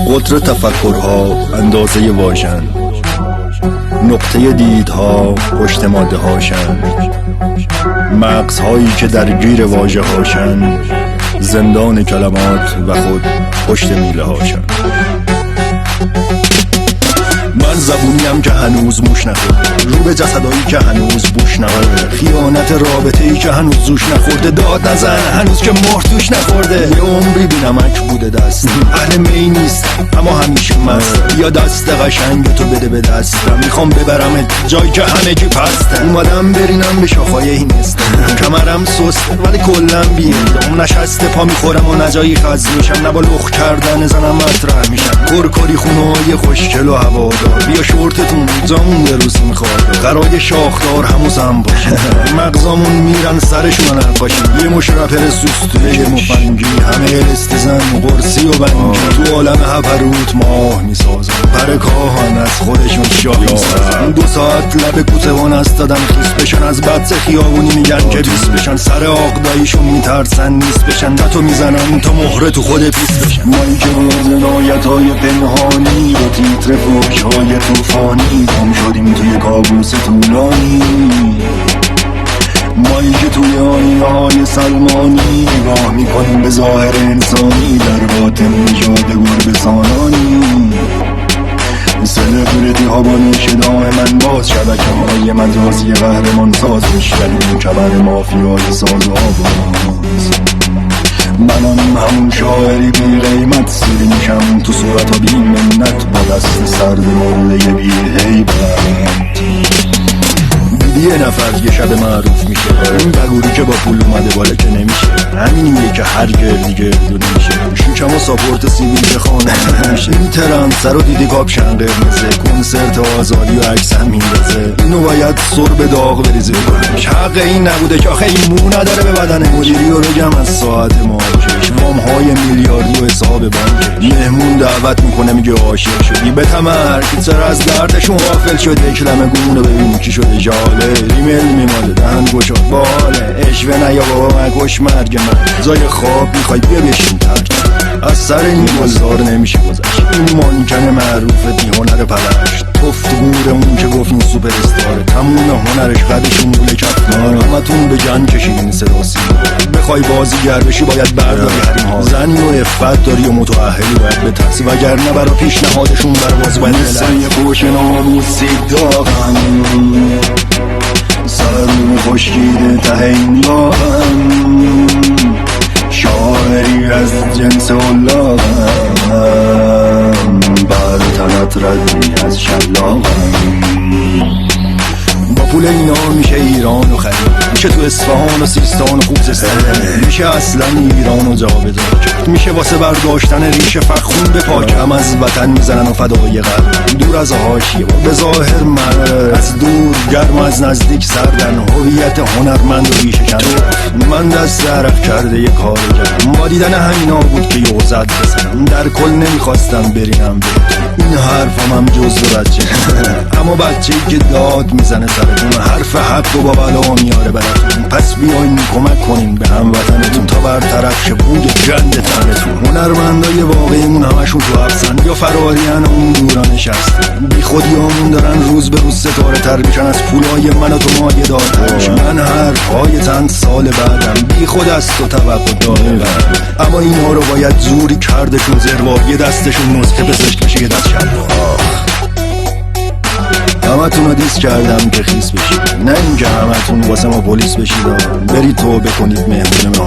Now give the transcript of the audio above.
قطر تفکرها اندازه واژن، نقطه دیدها پشت ماده هاشن، مغزهایی که درگیر واژه هاشن، زندان کلمات و خود پشت میله هاشن. من زبونیم که هنوز موش نخورده، رو به جسدایی که هنوز بوش نخورده، خیانت رابطه‌ای که هنوز زوش نخورده، داد نزن هنوز که مهر توش نخورده. یه عمری بی نمک بوده دست، اهل می نیستم اما همیشه مست. یا دست قشنگ تو بده به دستم، میخوام ببرم جایی که همه جی پسته. اومدم برینم به شاخهای این استم، کمرم سسته ولی کلم بیردم، نشسته پا میخورم و نجایی خز میشم، نه با لخ کردن زنم مطرح میشم. کرکری خونه‌های خوشگل و هوادار، بیا شورتتون جامون به روز میخواد، قرای شاخدار هموزم باشه. مغزامون میرن سرشون نقاشی، یه مش رپر سوستوله یه مفنگی، همه استزن قرصی و بنگی، تو عالم هپروت ماه میسازن، پر کاهن از خودشون شاه میسازن. 2 ساعت لب کوتوان است دادن خیس بشن، از بدس خیابونی میگن که بیس بشن، سر آقداییشون میترسن نیست بشن، نتو میزنن تا مهره تو خود پیس بشن. مایی که جنایت های پنهانی با تیتر فوشهای توفانی، گم شدیم توی کابوس طولانی. مایی که توی آینه های سلمانی نگاه میکنیم به ظاهر انسانی، در باطن نژاد گربه سانانی. سلبریتی ها با نوش دام من باز، شبکه های مجازی قهرمان ساز، میشکنیم کمر مافیای ساز و آواز. منم همون شاعری بی قیمت، سیری میشم تو صورت ها بی منت، با دست سرد موله بی هیبت. یه نفر یه شب معروف میشه، این بگوری که با پول اومده بالا که نمیشه، همینیه که هر گردی گردو نمیشه. شیکم و ساپورت سیبیل که خانه نمیشه، این ترند سر و دیدی کابشن قرمزه، کنسرت آزادی و عکس هم میندازه. اینو باید سر به داغ بریزه کنش، حق این نبوده که آخه این مو نداره به بدن مدیری رو بگم از ساعت مارکش، وام های میلیاردی و حساب بانکش. مهمون دعوت میکنه میگه عاشق شدی، به تمرک سر از دردشون غافل شده، کلمه گونه ببین کی شده جاله، ریمیل میماله دهن گشاد باله، اشوه نه یا بابا مگوش مرگ من، زای خواب میخوای بیا بشین ترک، از سر این گلزار نمیشه گذشت. این مانکن معروف بی هنر پلشت، گفت گور اون که گفت این سوپر استاره، تموم هنرش قدشون موله کفتار. همتون به جن کشیدین صدا سیما، بخوای بازیگر بشی باید برداری حریم ها، زنی و افت داری و متأهلی باید بترسی، وگرنه برا پیشنهادشون برواز باید بلرز. سایه پوش ناموسی داغن، سرون خشکیده ته این لاغن، شاعری از جنس اولاغن، بر تنت ردی از شلاغن. با پول اینا میشه ایران و خرید، میشه تو اصفهان و سیستان و خوزستان، میشه اصلا ایران و جاودان کرد، میشه واسه برداشتن ریشه فخون به پاکم از وطن میزنن و فدای قلب، دور از حاشیه و به ظاهر مرد، از دور گرم از نزدیک سردن، هویت هنرمند و ریشه کن. من دست عرق کرده یه کار کردم، با دیدن همینا بود که یوزد بزنم، در کل نمیخواستم برینم بهتون، این حرفم هم جزو بچه اما بچه‌ای که داد میزنه سرتون، حرف حق و با بلا میاره براتون. پس بیاین کمک کنین به هموطنتون تا برطرف شه بوی گند تنتون. هنرمندای واقعیمون همشون تو حبسن یا فرارین اون دوران نشستن، بی خودیامون دارن روز به روز ستاره تر میشن، از پولای من و تو مایه دارتر. من حرفهای چند سال بعدم بی خود است و توقع دارم، اما اینا رو باید زوری کردشون زروار، یه دستشون نسخه پزشک بشه یه دست شلوار. همتون رو دیس کردم که خیس بشید، نه اینکه همتون واسه ما پلیس بشید، برید تو بکنید مهمون ما